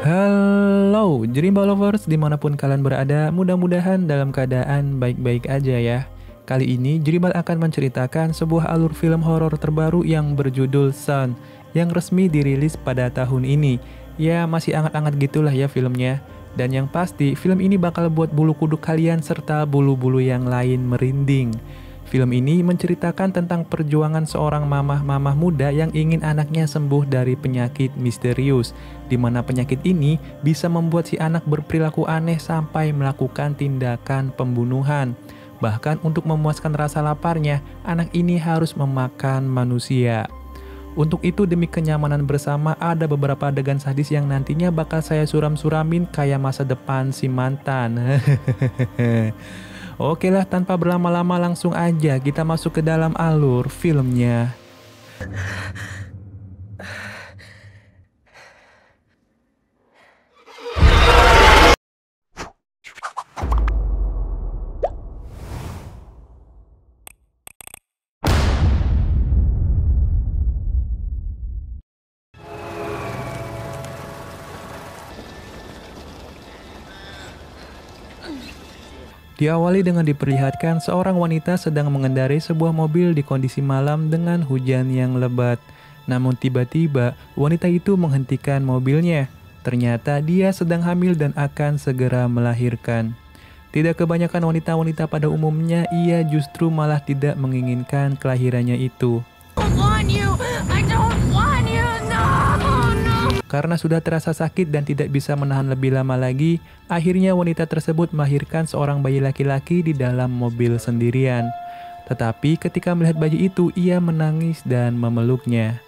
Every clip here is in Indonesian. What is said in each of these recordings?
Halo, Jerimba Lovers dimanapun kalian berada, mudah-mudahan dalam keadaan baik-baik aja ya. Kali ini Jerimbal akan menceritakan sebuah alur film horor terbaru yang berjudul Son, yang resmi dirilis pada tahun ini. Ya masih anget-anget gitulah ya filmnya. Dan yang pasti film ini bakal buat bulu kuduk kalian serta bulu-bulu yang lain merinding. Film ini menceritakan tentang perjuangan seorang mamah-mamah muda yang ingin anaknya sembuh dari penyakit misterius, di mana penyakit ini bisa membuat si anak berperilaku aneh sampai melakukan tindakan pembunuhan. Bahkan untuk memuaskan rasa laparnya, anak ini harus memakan manusia. Untuk itu demi kenyamanan bersama ada beberapa adegan sadis yang nantinya bakal saya suram-suramin kayak masa depan si mantan. Oke lah, tanpa berlama-lama langsung aja kita masuk ke dalam alur filmnya. Diawali dengan diperlihatkan seorang wanita sedang mengendarai sebuah mobil di kondisi malam dengan hujan yang lebat. Namun tiba-tiba wanita itu menghentikan mobilnya. Ternyata dia sedang hamil dan akan segera melahirkan. Tidak kebanyakan wanita-wanita pada umumnya, ia justru malah tidak menginginkan kelahirannya itu. Karena sudah terasa sakit dan tidak bisa menahan lebih lama lagi, akhirnya wanita tersebut melahirkan seorang bayi laki-laki di dalam mobil sendirian. Tetapi ketika melihat bayi itu, ia menangis dan memeluknya.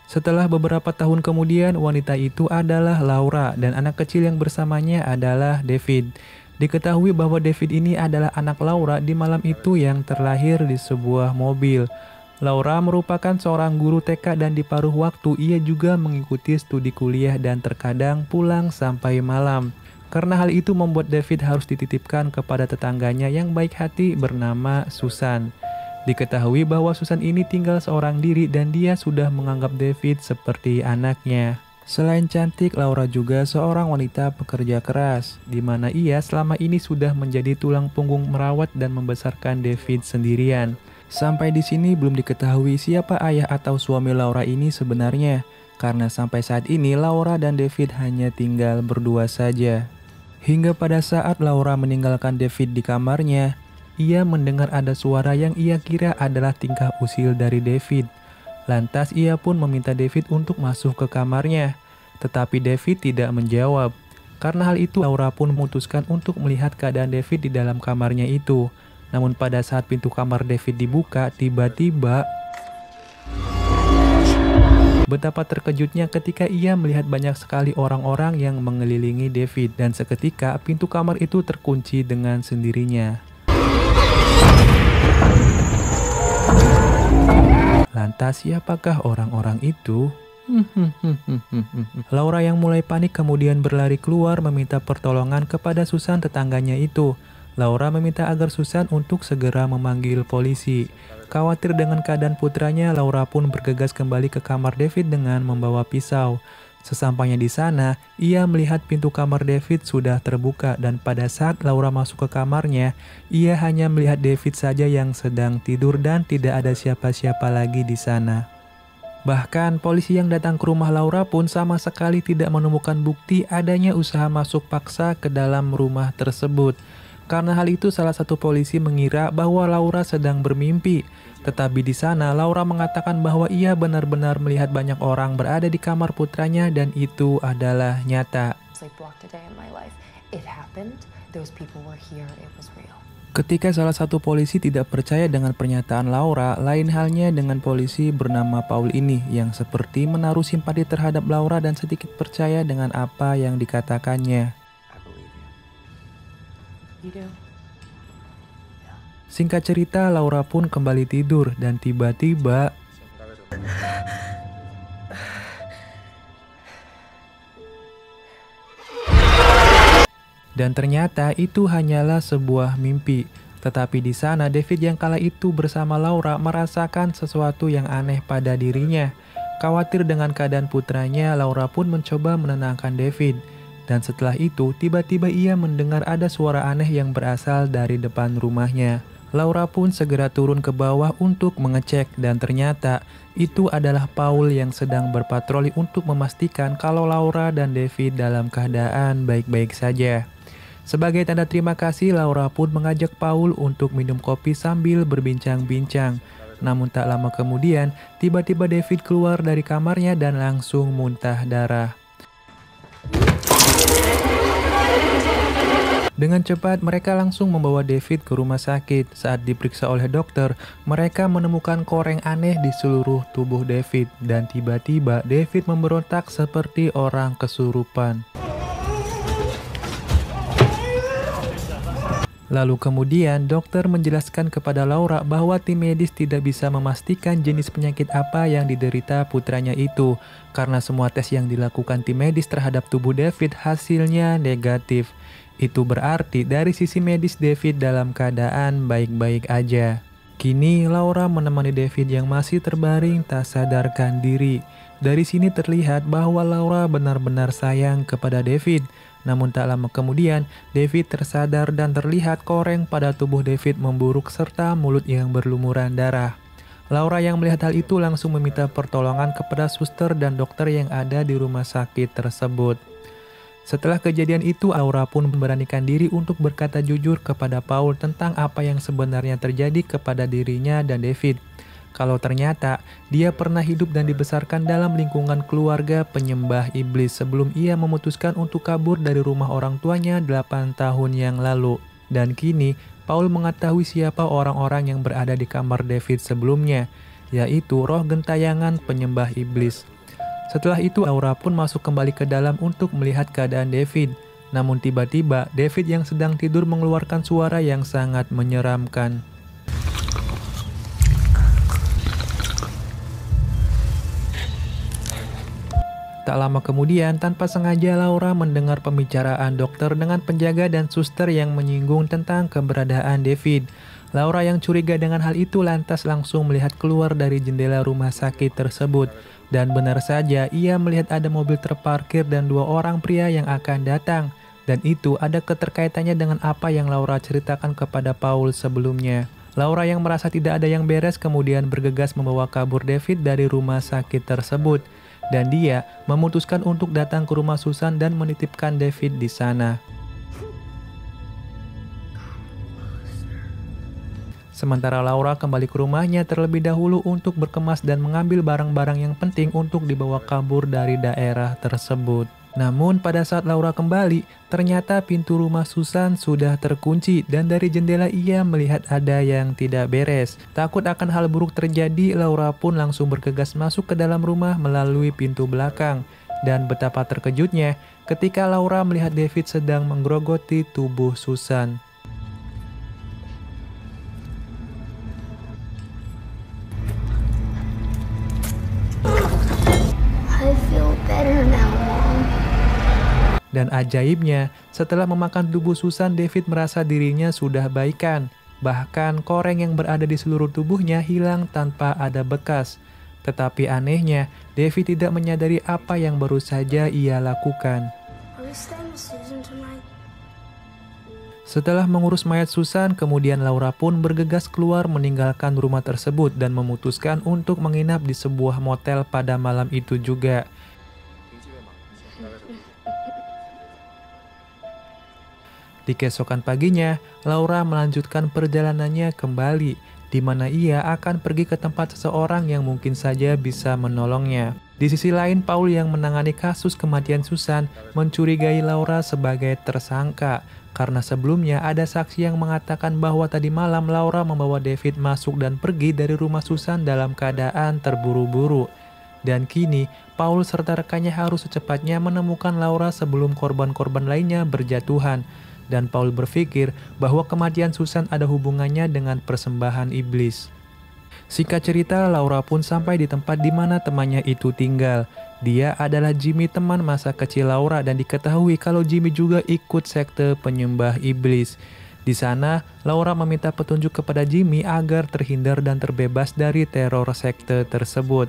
Setelah beberapa tahun kemudian, wanita itu adalah Laura dan anak kecil yang bersamanya adalah David. Diketahui bahwa David ini adalah anak Laura di malam itu yang terlahir di sebuah mobil. Laura merupakan seorang guru TK dan di paruh waktu ia juga mengikuti studi kuliah dan terkadang pulang sampai malam. Karena hal itu membuat David harus dititipkan kepada tetangganya yang baik hati bernama Susan. Diketahui bahwa Susan ini tinggal seorang diri dan dia sudah menganggap David seperti anaknya. Selain cantik, Laura juga seorang wanita pekerja keras, di mana ia selama ini sudah menjadi tulang punggung merawat dan membesarkan David sendirian. Sampai di sini belum diketahui siapa ayah atau suami Laura ini sebenarnya, karena sampai saat ini Laura dan David hanya tinggal berdua saja. Hingga pada saat Laura meninggalkan David di kamarnya, ia mendengar ada suara yang ia kira adalah tingkah usil dari David. Lantas ia pun meminta David untuk masuk ke kamarnya, tetapi David tidak menjawab. Karena hal itu Laura pun memutuskan untuk melihat keadaan David di dalam kamarnya itu. Namun pada saat pintu kamar David dibuka, tiba-tiba betapa terkejutnya ketika ia melihat banyak sekali orang-orang yang mengelilingi David dan seketika pintu kamar itu terkunci dengan sendirinya. Lantas siapakah orang-orang itu? Laura yang mulai panik kemudian berlari keluar meminta pertolongan kepada Susan tetangganya itu. Laura meminta agar Susan untuk segera memanggil polisi. Khawatir dengan keadaan putranya, Laura pun bergegas kembali ke kamar David dengan membawa pisau. Sesampainya di sana, ia melihat pintu kamar David sudah terbuka dan pada saat Laura masuk ke kamarnya, ia hanya melihat David saja yang sedang tidur dan tidak ada siapa-siapa lagi di sana. Bahkan polisi yang datang ke rumah Laura pun sama sekali tidak menemukan bukti adanya usaha masuk paksa ke dalam rumah tersebut. Karena hal itu salah satu polisi mengira bahwa Laura sedang bermimpi. Tetapi di sana Laura mengatakan bahwa ia benar-benar melihat banyak orang berada di kamar putranya dan itu adalah nyata. Ketika salah satu polisi tidak percaya dengan pernyataan Laura, lain halnya dengan polisi bernama Paul ini yang seperti menaruh simpati terhadap Laura dan sedikit percaya dengan apa yang dikatakannya. Singkat cerita, Laura pun kembali tidur dan tiba-tiba dan ternyata itu hanyalah sebuah mimpi. Tetapi di sana David yang kala itu bersama Laura merasakan sesuatu yang aneh pada dirinya. Khawatir dengan keadaan putranya, Laura pun mencoba menenangkan David. Dan setelah itu, tiba-tiba ia mendengar ada suara aneh yang berasal dari depan rumahnya. Laura pun segera turun ke bawah untuk mengecek dan ternyata itu adalah Paul yang sedang berpatroli untuk memastikan kalau Laura dan David dalam keadaan baik-baik saja. Sebagai tanda terima kasih, Laura pun mengajak Paul untuk minum kopi sambil berbincang-bincang. Namun tak lama kemudian, tiba-tiba David keluar dari kamarnya dan langsung muntah darah. Dengan cepat, mereka langsung membawa David ke rumah sakit. Saat diperiksa oleh dokter, mereka menemukan koreng aneh di seluruh tubuh David. Dan tiba-tiba, David memberontak seperti orang kesurupan. Lalu kemudian dokter menjelaskan kepada Laura bahwa tim medis tidak bisa memastikan jenis penyakit apa yang diderita putranya itu. Karena semua tes yang dilakukan tim medis terhadap tubuh David hasilnya negatif. Itu berarti dari sisi medis David dalam keadaan baik-baik aja. Kini Laura menemani David yang masih terbaring tak sadarkan diri. Dari sini terlihat bahwa Laura benar-benar sayang kepada David. Namun tak lama kemudian, David tersadar dan terlihat koreng pada tubuh David memburuk serta mulut yang berlumuran darah. Laura yang melihat hal itu langsung meminta pertolongan kepada suster dan dokter yang ada di rumah sakit tersebut. Setelah kejadian itu, Laura pun memberanikan diri untuk berkata jujur kepada Paul tentang apa yang sebenarnya terjadi kepada dirinya dan David. Kalau ternyata dia pernah hidup dan dibesarkan dalam lingkungan keluarga penyembah iblis sebelum ia memutuskan untuk kabur dari rumah orang tuanya 8 tahun yang lalu. Dan kini, Paul mengetahui siapa orang-orang yang berada di kamar David sebelumnya, yaitu roh gentayangan penyembah iblis. Setelah itu, Laura pun masuk kembali ke dalam untuk melihat keadaan David. Namun tiba-tiba, David yang sedang tidur mengeluarkan suara yang sangat menyeramkan. Tak lama kemudian, tanpa sengaja Laura mendengar pembicaraan dokter dengan penjaga dan suster yang menyinggung tentang keberadaan David. Laura yang curiga dengan hal itu lantas langsung melihat keluar dari jendela rumah sakit tersebut. Dan benar saja, ia melihat ada mobil terparkir dan 2 orang pria yang akan datang. Dan itu ada keterkaitannya dengan apa yang Laura ceritakan kepada Paul sebelumnya. Laura yang merasa tidak ada yang beres kemudian bergegas membawa kabur David dari rumah sakit tersebut. Dan dia memutuskan untuk datang ke rumah Susan dan menitipkan David di sana. Sementara Laura kembali ke rumahnya terlebih dahulu untuk berkemas dan mengambil barang-barang yang penting untuk dibawa kabur dari daerah tersebut. Namun pada saat Laura kembali, ternyata pintu rumah Susan sudah terkunci dan dari jendela ia melihat ada yang tidak beres. Takut akan hal buruk terjadi, Laura pun langsung bergegas masuk ke dalam rumah melalui pintu belakang. Dan betapa terkejutnya ketika Laura melihat David sedang menggerogoti tubuh Susan. I feel better now, Mom. Dan ajaibnya, setelah memakan tubuh Susan, David merasa dirinya sudah baikan. Bahkan koreng yang berada di seluruh tubuhnya hilang tanpa ada bekas. Tetapi anehnya, David tidak menyadari apa yang baru saja ia lakukan. Are we staying with Susan tonight? Setelah mengurus mayat Susan, kemudian Laura pun bergegas keluar meninggalkan rumah tersebut dan memutuskan untuk menginap di sebuah motel pada malam itu juga. Di keesokan paginya, Laura melanjutkan perjalanannya kembali, di mana ia akan pergi ke tempat seseorang yang mungkin saja bisa menolongnya. Di sisi lain, Paul yang menangani kasus kematian Susan mencurigai Laura sebagai tersangka, karena sebelumnya ada saksi yang mengatakan bahwa tadi malam Laura membawa David masuk dan pergi dari rumah Susan dalam keadaan terburu-buru. Dan kini, Paul serta rekannya harus secepatnya menemukan Laura sebelum korban-korban lainnya berjatuhan. Dan Paul berpikir bahwa kematian Susan ada hubungannya dengan persembahan iblis. Singkat cerita, Laura pun sampai di tempat di mana temannya itu tinggal. Dia adalah Jimmy, teman masa kecil Laura, dan diketahui kalau Jimmy juga ikut sekte penyembah iblis. Di sana, Laura meminta petunjuk kepada Jimmy agar terhindar dan terbebas dari teror sekte tersebut.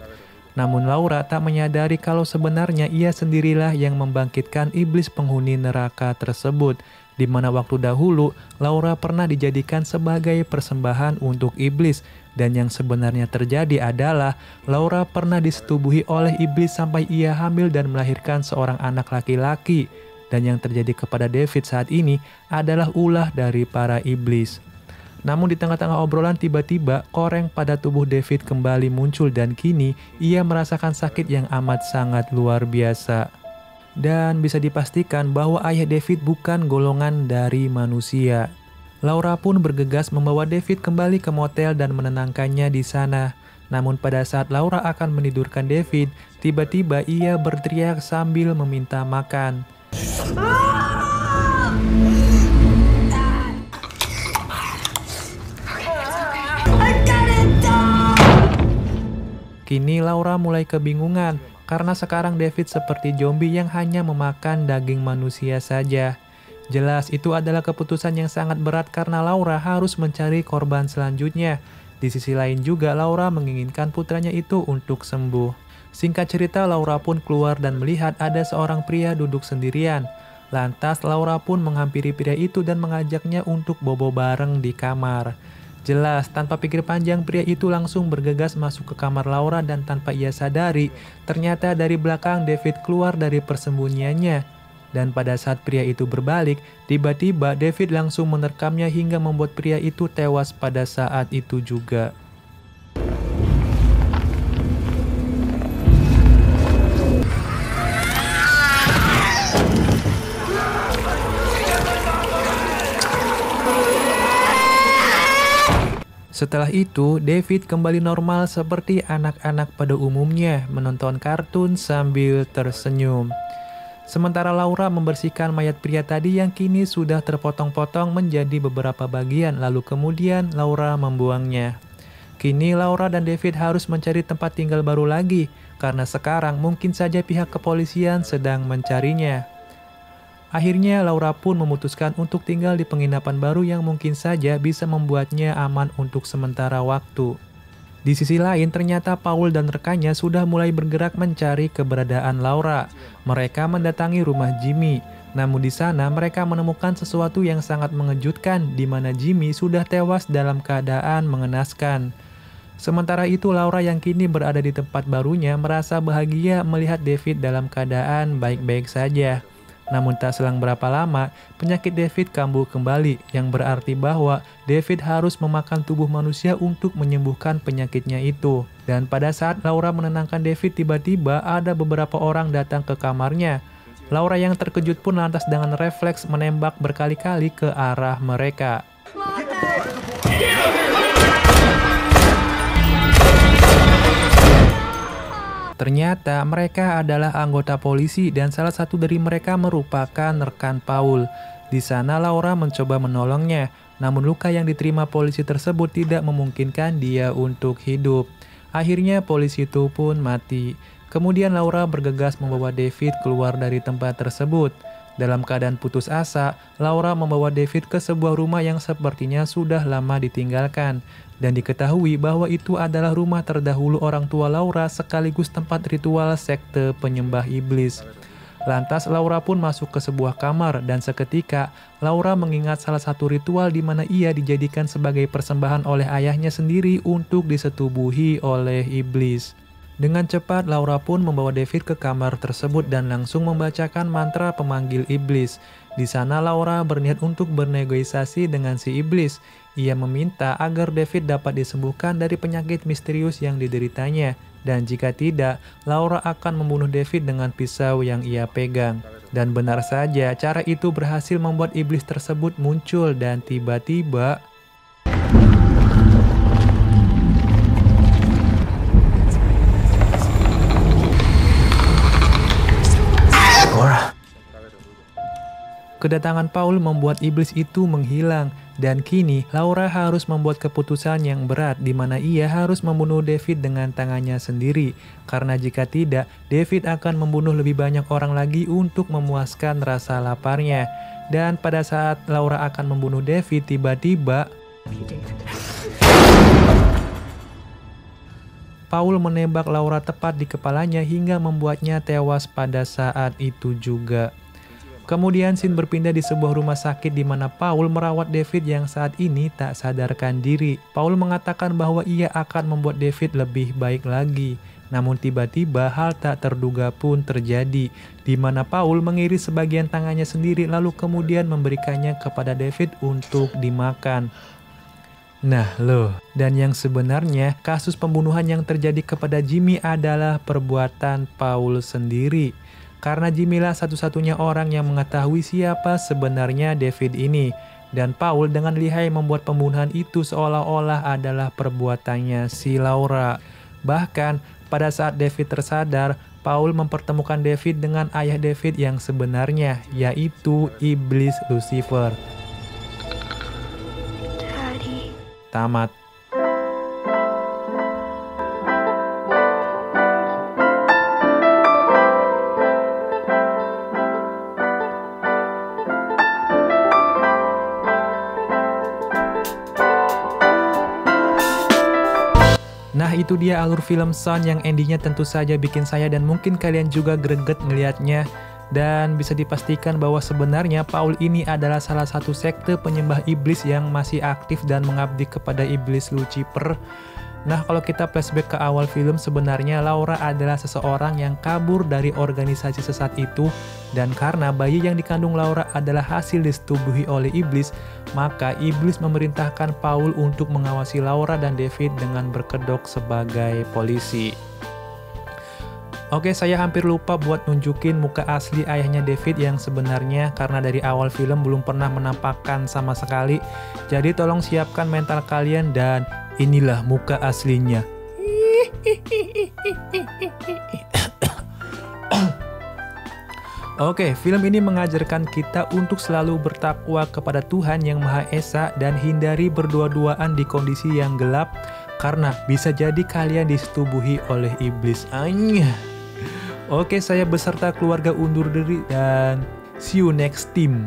Namun Laura tak menyadari kalau sebenarnya ia sendirilah yang membangkitkan iblis penghuni neraka tersebut, di mana waktu dahulu Laura pernah dijadikan sebagai persembahan untuk iblis, dan yang sebenarnya terjadi adalah Laura pernah disetubuhi oleh iblis sampai ia hamil dan melahirkan seorang anak laki-laki, dan yang terjadi kepada David saat ini adalah ulah dari para iblis. Namun di tengah-tengah obrolan tiba-tiba koreng pada tubuh David kembali muncul dan kini ia merasakan sakit yang amat sangat luar biasa. Dan bisa dipastikan bahwa ayah David bukan golongan dari manusia. Laura pun bergegas membawa David kembali ke motel dan menenangkannya di sana. Namun pada saat Laura akan menidurkan David, tiba-tiba ia berteriak sambil meminta makan. Kini Laura mulai kebingungan karena sekarang David seperti zombie yang hanya memakan daging manusia saja. Jelas itu adalah keputusan yang sangat berat karena Laura harus mencari korban selanjutnya. Di sisi lain juga Laura menginginkan putranya itu untuk sembuh. Singkat cerita, Laura pun keluar dan melihat ada seorang pria duduk sendirian. Lantas Laura pun menghampiri pria itu dan mengajaknya untuk bobo bareng di kamar. Jelas, tanpa pikir panjang pria itu langsung bergegas masuk ke kamar Laura dan tanpa ia sadari, ternyata dari belakang David keluar dari persembunyiannya. Dan pada saat pria itu berbalik, tiba-tiba David langsung menerkamnya hingga membuat pria itu tewas pada saat itu juga. Setelah itu, David kembali normal seperti anak-anak pada umumnya, menonton kartun sambil tersenyum. Sementara Laura membersihkan mayat pria tadi yang kini sudah terpotong-potong menjadi beberapa bagian, lalu kemudian Laura membuangnya. Kini Laura dan David harus mencari tempat tinggal baru lagi, karena sekarang mungkin saja pihak kepolisian sedang mencarinya. Akhirnya Laura pun memutuskan untuk tinggal di penginapan baru yang mungkin saja bisa membuatnya aman untuk sementara waktu. Di sisi lain ternyata Paul dan rekannya sudah mulai bergerak mencari keberadaan Laura. Mereka mendatangi rumah Jimmy. Namun di sana mereka menemukan sesuatu yang sangat mengejutkan di mana Jimmy sudah tewas dalam keadaan mengenaskan. Sementara itu Laura yang kini berada di tempat barunya merasa bahagia melihat David dalam keadaan baik-baik saja. Namun tak selang berapa lama, penyakit David kambuh kembali, yang berarti bahwa David harus memakan tubuh manusia untuk menyembuhkan penyakitnya itu. Dan pada saat Laura menenangkan David, tiba-tiba ada beberapa orang datang ke kamarnya. Laura yang terkejut pun lantas dengan refleks menembak berkali-kali ke arah mereka. Ternyata mereka adalah anggota polisi dan salah satu dari mereka merupakan rekan Paul. Di sana Laura mencoba menolongnya, namun luka yang diterima polisi tersebut tidak memungkinkan dia untuk hidup. Akhirnya polisi itu pun mati. Kemudian Laura bergegas membawa David keluar dari tempat tersebut. Dalam keadaan putus asa, Laura membawa David ke sebuah rumah yang sepertinya sudah lama ditinggalkan. Dan diketahui bahwa itu adalah rumah terdahulu orang tua Laura sekaligus tempat ritual sekte penyembah iblis. Lantas Laura pun masuk ke sebuah kamar dan seketika Laura mengingat salah satu ritual di mana ia dijadikan sebagai persembahan oleh ayahnya sendiri untuk disetubuhi oleh iblis. Dengan cepat Laura pun membawa David ke kamar tersebut dan langsung membacakan mantra pemanggil iblis. Di sana Laura berniat untuk bernegosiasi dengan si iblis. Ia meminta agar David dapat disembuhkan dari penyakit misterius yang dideritanya. Dan jika tidak, Laura akan membunuh David dengan pisau yang ia pegang. Dan benar saja, cara itu berhasil membuat iblis tersebut muncul dan tiba-tiba... Kedatangan Paul membuat iblis itu menghilang, dan kini Laura harus membuat keputusan yang berat di mana ia harus membunuh David dengan tangannya sendiri. Karena jika tidak, David akan membunuh lebih banyak orang lagi untuk memuaskan rasa laparnya. Dan pada saat Laura akan membunuh David, tiba-tiba... Paul menembak Laura tepat di kepalanya hingga membuatnya tewas pada saat itu juga. Kemudian scene berpindah di sebuah rumah sakit di mana Paul merawat David yang saat ini tak sadarkan diri. Paul mengatakan bahwa ia akan membuat David lebih baik lagi. Namun tiba-tiba hal tak terduga pun terjadi, di mana Paul mengiris sebagian tangannya sendiri lalu kemudian memberikannya kepada David untuk dimakan. Nah loh, dan yang sebenarnya kasus pembunuhan yang terjadi kepada Jimmy adalah perbuatan Paul sendiri. Karena Jimmy lah satu-satunya orang yang mengetahui siapa sebenarnya David ini. Dan Paul dengan lihai membuat pembunuhan itu seolah-olah adalah perbuatannya si Laura. Bahkan pada saat David tersadar, Paul mempertemukan David dengan ayah David yang sebenarnya, yaitu Iblis Lucifer. Daddy. Tamat. Nah itu dia alur film Son yang endingnya tentu saja bikin saya dan mungkin kalian juga greget ngelihatnya. Dan bisa dipastikan bahwa sebenarnya Paul ini adalah salah satu sekte penyembah iblis yang masih aktif dan mengabdi kepada iblis Lucifer. Nah kalau kita flashback ke awal film, sebenarnya Laura adalah seseorang yang kabur dari organisasi sesat itu. Dan karena bayi yang dikandung Laura adalah hasil disetubuhi oleh iblis, maka iblis memerintahkan Paul untuk mengawasi Laura dan David dengan berkedok sebagai polisi. Oke, saya hampir lupa buat nunjukin muka asli ayahnya David yang sebenarnya karena dari awal film belum pernah menampakkan sama sekali. Jadi tolong siapkan mental kalian dan inilah muka aslinya. Oke, film ini mengajarkan kita untuk selalu bertakwa kepada Tuhan Yang Maha Esa dan hindari berdua-duaan di kondisi yang gelap karena bisa jadi kalian disetubuhi oleh iblis. Oke, saya beserta keluarga undur diri dan see you next time.